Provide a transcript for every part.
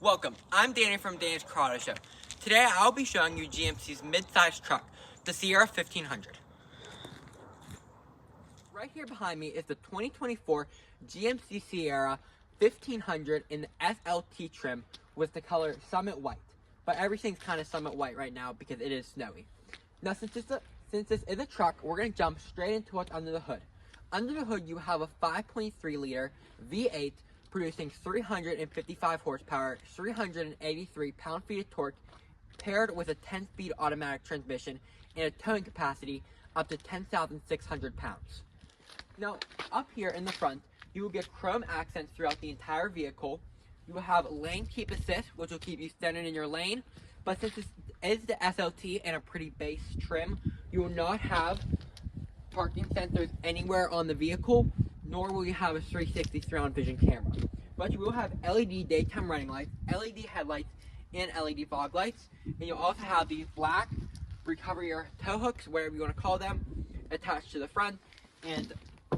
Welcome, I'm Danny from Danny's Car Auto Show. Today I'll be showing you GMC's mid-size truck, the Sierra 1500. Right here behind me is the 2024 GMC Sierra 1500 in the SLT trim with the color Summit White. But everything's kind of Summit White right now because it is snowy. Now since this is a truck, we're going to jump straight into what's under the hood. Under the hood you have a 5.3 liter V8 producing 355 horsepower, 383 pound-feet of torque, paired with a 10-speed automatic transmission and a towing capacity up to 10,600 pounds. Now, up here in the front, you will get chrome accents throughout the entire vehicle. You will have lane keep assist, which will keep you centered in your lane. But since this is the SLT and a pretty base trim, you will not have parking sensors anywhere on the vehicle, nor will you have a 360 surround vision camera. But you will have LED daytime running lights, LED headlights, and LED fog lights. And you'll also have these black recovery or tow hooks, whatever you want to call them, attached to the front, and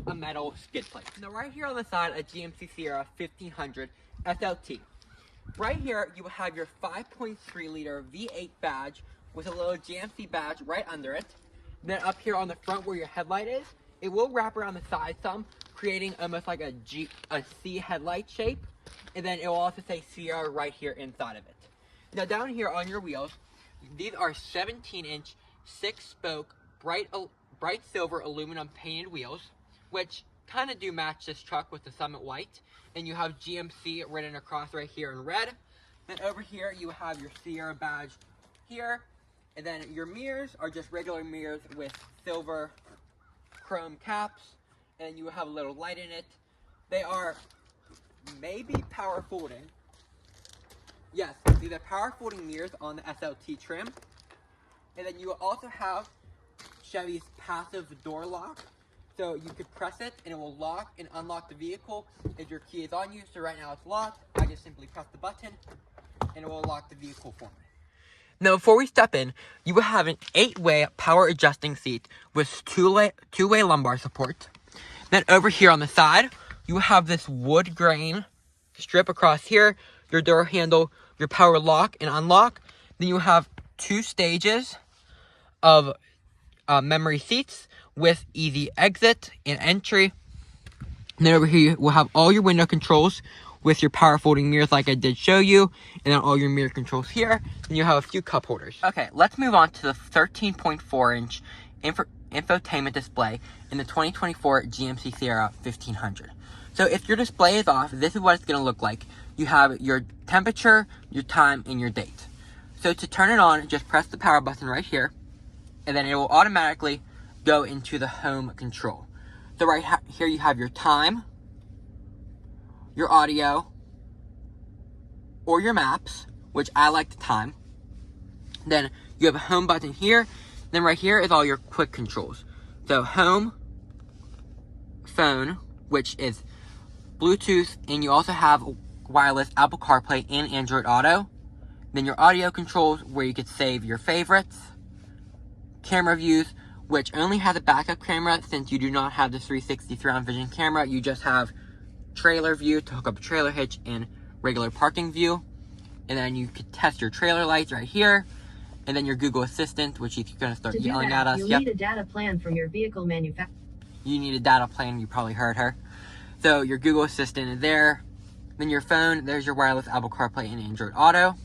a metal skid plate. Now right here on the side, a GMC Sierra 1500 SLT. Right here, you will have your 5.3 liter V8 badge with a little GMC badge right under it. Then up here on the front where your headlight is, it will wrap around the side some, creating almost like a C headlight shape. And then it will also say Sierra right here inside of it. Now down here on your wheels, these are 17-inch, 6-spoke, bright silver aluminum painted wheels, which kind of do match this truck with the Summit White. And you have GMC written across right here in red. Then over here you have your Sierra badge here. And then your mirrors are just regular mirrors with silver chrome caps. And you have a little light in it. They are maybe power folding. Yes, these are power folding mirrors on the SLT trim. And then you will also have Chevy's passive door lock. So you could press it and it will lock and unlock the vehicle if your key is on you. So right now it's locked. I just simply press the button and it will lock the vehicle for me. Now before we step in, you will have an 8-way power adjusting seat with two-way lumbar support. Then over here on the side, you will have this wood grain strip across here, your door handle, your power lock and unlock. Then you have 2 stages of memory seats with easy exit and entry. And then over here, we'll have all your window controls with your power folding mirrors like I did show you. And then all your mirror controls here. And you have a few cup holders. Okay, let's move on to the 13.4-inch infotainment display in the 2024 GMC Sierra 1500. So if your display is off, this is what it's going to look like. You have your temperature, your time, and your date. So to turn it on, just press the power button right here. And then it will automatically go into the home control. So right here you have your time, your audio, or your maps, which I like the time. Then you have a home button here. Then right here is all your quick controls. So home, phone, which is Bluetooth, and you also have wireless Apple CarPlay and Android Auto. Then your audio controls where you could save your favorites, camera views, which only has a backup camera since you do not have the 360 surround vision camera. You just have trailer view to hook up a trailer hitch and regular parking view. And then you could test your trailer lights right here. And then your Google Assistant, which is going to start yelling at us. You'll need a data plan from your vehicle manufacturer. You need a data plan, you probably heard her. So your Google Assistant is there. Then your phone, there's your wireless Apple CarPlay and Android Auto.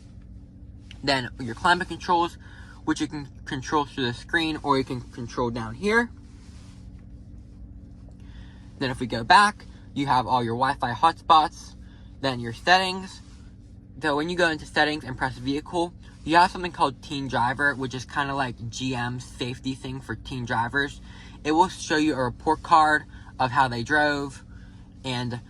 Then your climate controls, which you can control through the screen or you can control down here. Then if we go back, you have all your Wi-Fi hotspots. Then your settings. So when you go into settings and press vehicle, you have something called Teen Driver, which is kind of like GM's safety thing for teen drivers. It will show you a report card of how they drove, and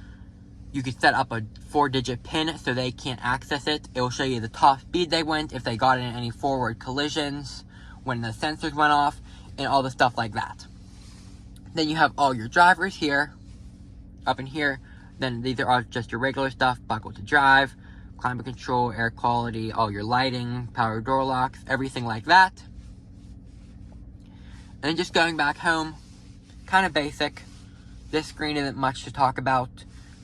you could set up a 4-digit PIN so they can't access it. It will show you the top speed they went, if they got in any forward collisions, when the sensors went off, and all the stuff like that. Then you have all your drivers here, up in here. Then these are all just your regular stuff, buckle to drive, climate control, air quality, all your lighting, power door locks, everything like that. And then just going back home, kind of basic. This screen isn't much to talk about,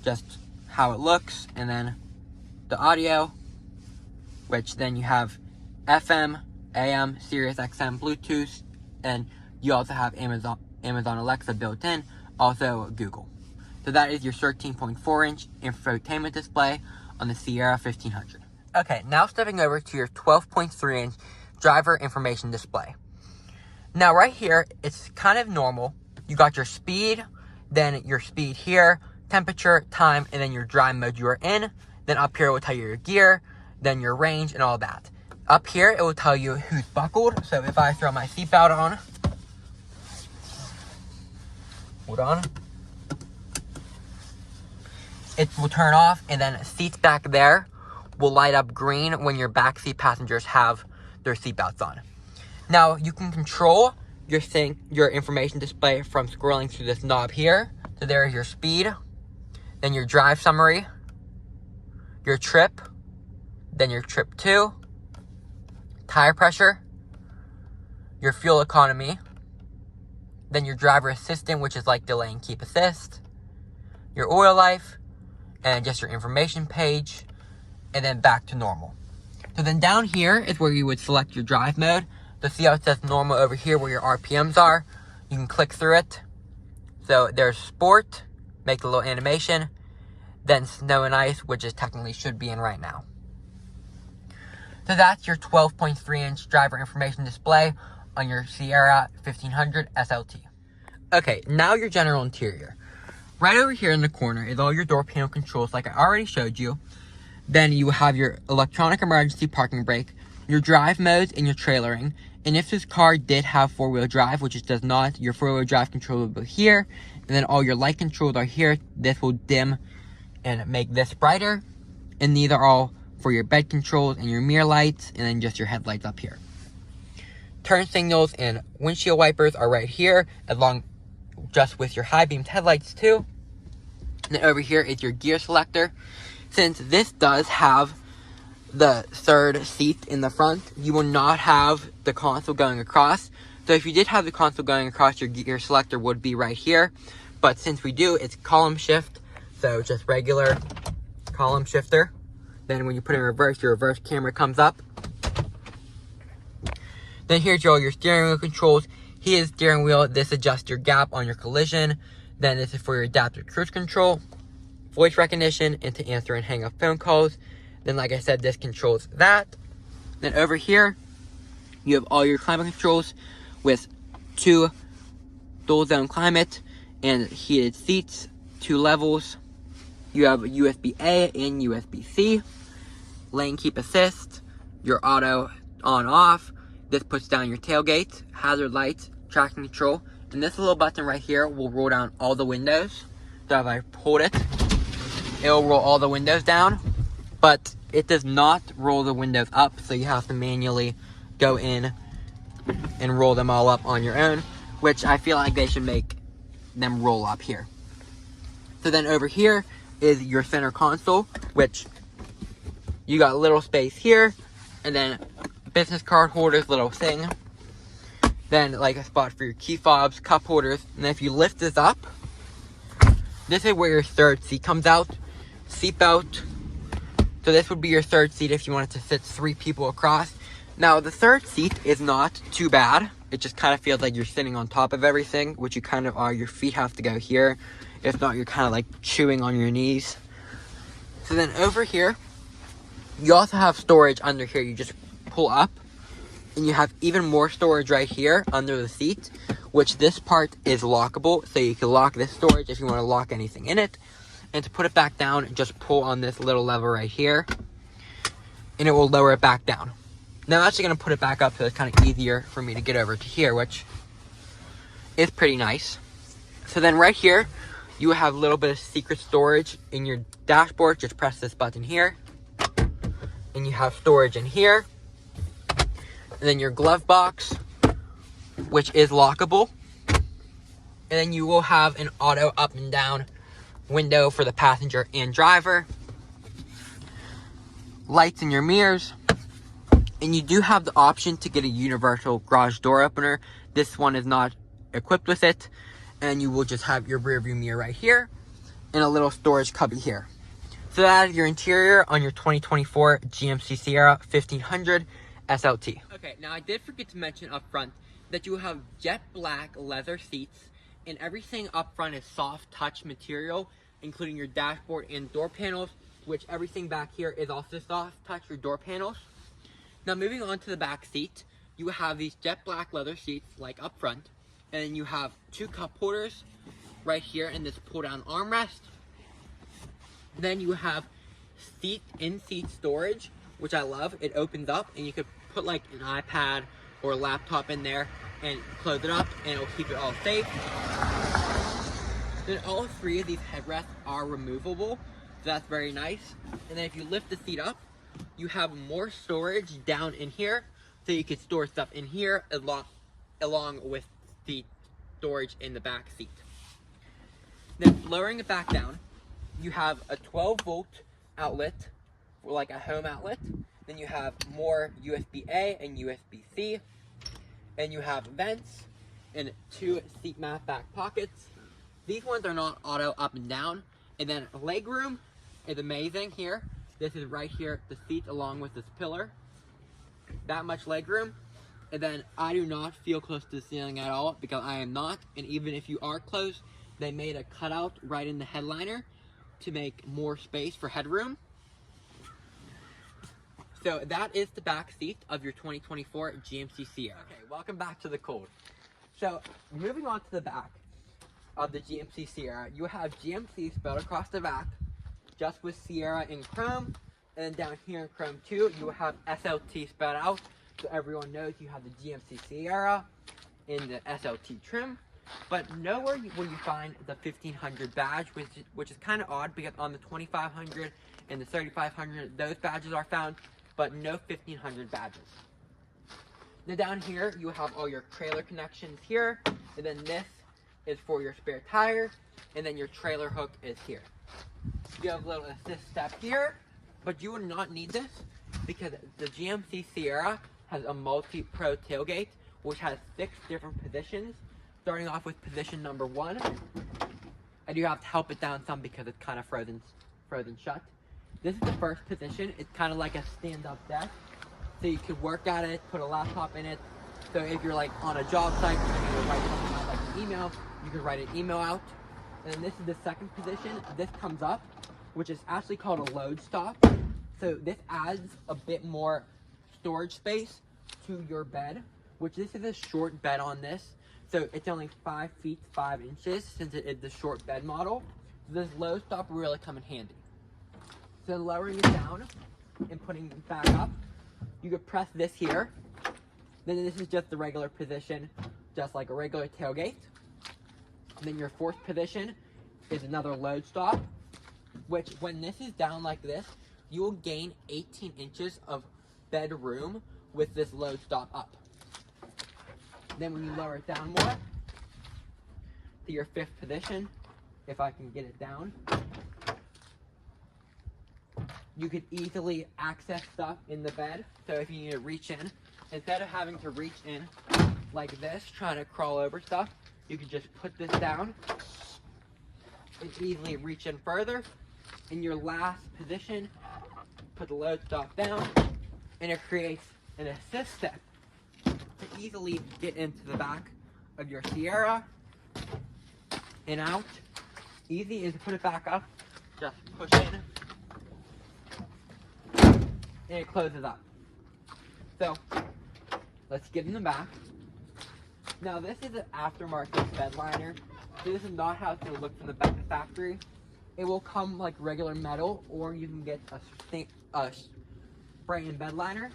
just how it looks, and then the audio, which then you have FM, AM, Sirius XM, Bluetooth, and you also have Amazon Alexa built in, also Google. So that is your 13.4-inch infotainment display on the Sierra 1500. Okay, now stepping over to your 12.3-inch driver information display. Now right here, it's kind of normal. You got your speed, then your speed here, temperature, time, and then your drive mode you are in. Then up here it will tell you your gear, then your range, and all that. Up here, it will tell you who's buckled. So if I throw my seatbelt on, hold on, it will turn off, and then seats back there will light up green when your backseat passengers have their seatbelts on. Now, you can control your information display from scrolling through this knob here. So there is your speed, then your drive summary, your trip, then your trip to, tire pressure, your fuel economy, then your driver assistant, which is like delay and keep assist, your oil life, and just your information page, and then back to normal. So then down here is where you would select your drive mode. So see how it says normal over here where your RPMs are? You can click through it. So there's sport, make a little animation, then snow and ice, which is technically should be in right now. So that's your 12.3-inch driver information display on your Sierra 1500 SLT. Okay, now your general interior. Right over here in the corner is all your door panel controls like I already showed you. Then you have your electronic emergency parking brake, your drive modes, and your trailering. And if this car did have four-wheel drive, which it does not, your four-wheel drive control will be here. And then all your light controls are here. This will dim and make this brighter. And these are all for your bed controls and your mirror lights, and then just your headlights up here. Turn signals and windshield wipers are right here, along just with your high beam headlights too. And then over here is your gear selector. Since this does have the third seat in the front, you will not have the console going across. So if you did have the console going across, your gear selector would be right here. But since we do, it's column shift, so just regular column shifter. Then when you put it in reverse, your reverse camera comes up. Then here's all your steering wheel controls. Here's steering wheel. This adjusts your gap on your collision. Then this is for your adaptive cruise control, voice recognition, and to answer and hang up phone calls. Then like I said, this controls that. Then over here, you have all your climate controls with 2 dual zone climate and heated seats, 2 levels. You have USB-A and USB-C, lane keep assist, your auto on off. This puts down your tailgate, hazard lights, traction control, and this little button right here will roll down all the windows. So if I hold it, it will roll all the windows down, but it does not roll the windows up, so you have to manually go in and roll them all up on your own, which I feel like they should make them roll up here. So then over here is your center console, which you got a little space here, and then business card holders, little thing. Then like a spot for your key fobs, cup holders, and then if you lift this up, this is where your third seat comes out. Seatbelt. So this would be your third seat if you wanted to sit 3 people across. Now the third seat is not too bad. It just kind of feels like you're sitting on top of everything, which you kind of are. Your feet have to go here. If not, you're kind of like chewing on your knees. So then over here, you also have storage under here. You just pull up, and you have even more storage right here under the seat, which this part is lockable. So you can lock this storage if you want to lock anything in it. And to put it back down, just pull on this little lever right here, and it will lower it back down. Now I'm actually going to put it back up so it's kind of easier for me to get over to here, which is pretty nice. So then right here, you have a little bit of secret storage in your dashboard. Just press this button here, and you have storage in here. And then your glove box, which is lockable. And then you will have an auto up and down window for the passenger and driver. Lights in your mirrors. And you do have the option to get a universal garage door opener. This one is not equipped with it. And you will just have your rear view mirror right here and a little storage cubby here. So that is your interior on your 2024 GMC Sierra 1500 SLT. Okay, now I did forget to mention up front that you have jet black leather seats, and everything up front is soft touch material, including your dashboard and door panels, which everything back here is also soft touch, your door panels. Now moving on to the back seat, you have these jet black leather seats like up front, and you have 2 cup holders right here in this pull down armrest. Then you have in-seat storage, which I love. It opens up and you could put like an iPad or a laptop in there and close it up, and it'll keep it all safe. Then all 3 of these headrests are removable, so that's very nice. And then if you lift the seat up, you have more storage down in here, so you could store stuff in here along with the storage in the back seat. Then lowering it back down, you have a 12-volt outlet, or like a home outlet. Then you have more USB-A and USB-C. And you have vents and 2 seat mat back pockets. These ones are not auto up and down. And then leg room is amazing here. This is right here, the seat along with this pillar. That much leg room. And then I do not feel close to the ceiling at all, because I am not. And even if you are close, they made a cutout right in the headliner to make more space for headroom. So that is the back seat of your 2024 GMC Sierra. Okay, welcome back to the cold. So moving on to the back of the GMC Sierra, you have GMC spelled across the back, just with Sierra in chrome, and then down here in chrome too, you have SLT spelled out, so everyone knows you have the GMC Sierra in the SLT trim. But nowhere will you find the 1500 badge, which is kind of odd, because on the 2500 and the 3500, those badges are found, but no 1500 badges. Now down here, you have all your trailer connections here, and then this is for your spare tire, and then your trailer hook is here. You have a little assist step here, but you would not need this, because the GMC Sierra has a multi-pro tailgate, which has 6 different positions. Starting off with position number 1, I do have to help it down some because it's kind of frozen shut. This is the first position. It's kind of like a stand-up desk, so you could work at it, put a laptop in it. So if you're like on a job site, you can write something out like an email. You can write an email out. And then this is the second position. This comes up, which is actually called a load stop. So this adds a bit more storage space to your bed, which this is a short bed on this. So it's only 5 feet 5 inches, since it is the short bed model. So this low stop will really come in handy. So lowering it down and putting it back up, you could press this here. Then this is just the regular position, just like a regular tailgate. And then your 4th position is another load stop, which when this is down like this, you will gain 18 inches of bed room with this load stop up. Then when you lower it down more to your 5th position, if I can get it down, you could easily access stuff in the bed. So if you need to reach in, instead of having to reach in like this, trying to crawl over stuff, you can just put this down and easily reach in further. In your last position, put the load stop down, and it creates an assist step to easily get into the back of your Sierra and out. Easy is to put it back up, just push in, and it closes up. So let's get in the back. Now this is an aftermarket bed liner. This is not how it's going to look from the back factory. It will come like regular metal, or you can get a spray-in bed liner.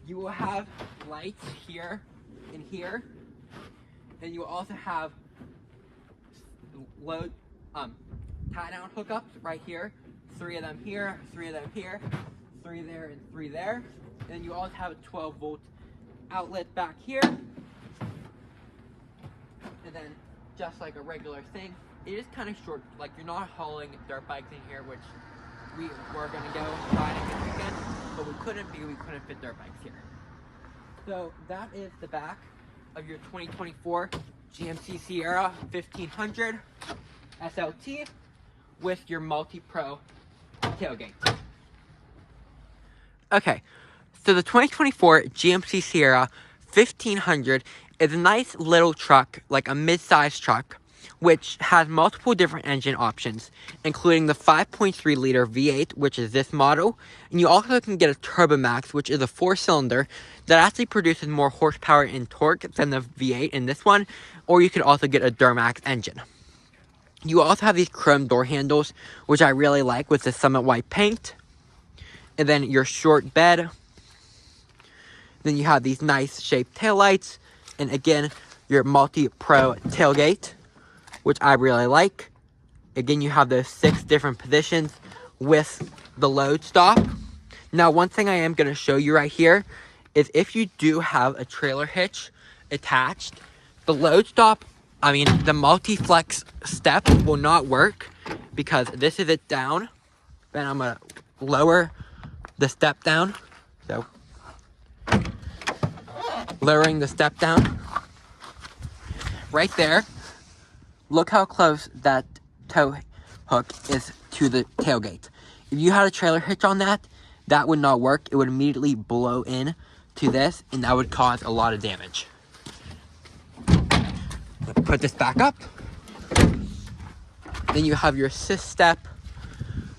You will have lights here and here, and you will also have load tie-down hookups right here. 3 of them here, 3 of them here, 3 there, and 3 there. And then you also have a 12-volt outlet back here. And then just like a regular thing, it is kind of short. Like, you're not hauling dirt bikes in here, which we were going to go riding this weekend, but we couldn't because we couldn't fit dirt bikes here. So that is the back of your 2024 GMC Sierra 1500 SLT with your multi-pro tailgate. Okay, so the 2024 GMC Sierra 1500 is a nice little truck, like a mid-sized truck, which has multiple different engine options, including the 5.3 liter V8, which is this model, and you also can get a Turbomax, which is a 4-cylinder that actually produces more horsepower and torque than the V8 in this one, or you could also get a Duramax engine. You also have these chrome door handles, which I really like, with the Summit White paint, and then your short bed. Then you have these nice shaped taillights, and again, your multi-pro tailgate, which I really like. Again, you have those 6 different positions with the load stop. Now, one thing I am going to show you right here is if you do have a trailer hitch attached, the load stop, the multi-flex step will not work because this is it down. Then I'm going to lower the step down. So, lowering the step down. Right there. Look how close that tow hook is to the tailgate. If you had a trailer hitch on that, that would not work. It would immediately blow in to this, and that would cause a lot of damage. Put this back up. Then you have your assist step,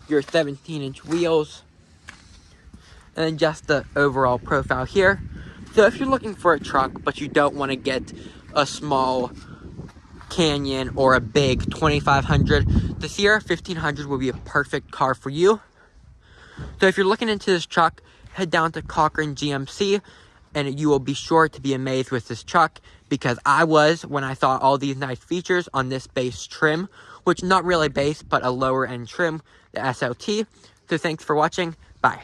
your 17-inch wheels, and then just the overall profile here. So if you're looking for a truck, but you don't want to get a small Canyon or a big 2500, the Sierra 1500 will be a perfect car for you. So if you're looking into this truck, head down to Cochran GMC, and you will be sure to be amazed with this truck, because I was when I saw all these nice features on this base trim, which not really base, but a lower end trim, the SLT. So thanks for watching. Bye.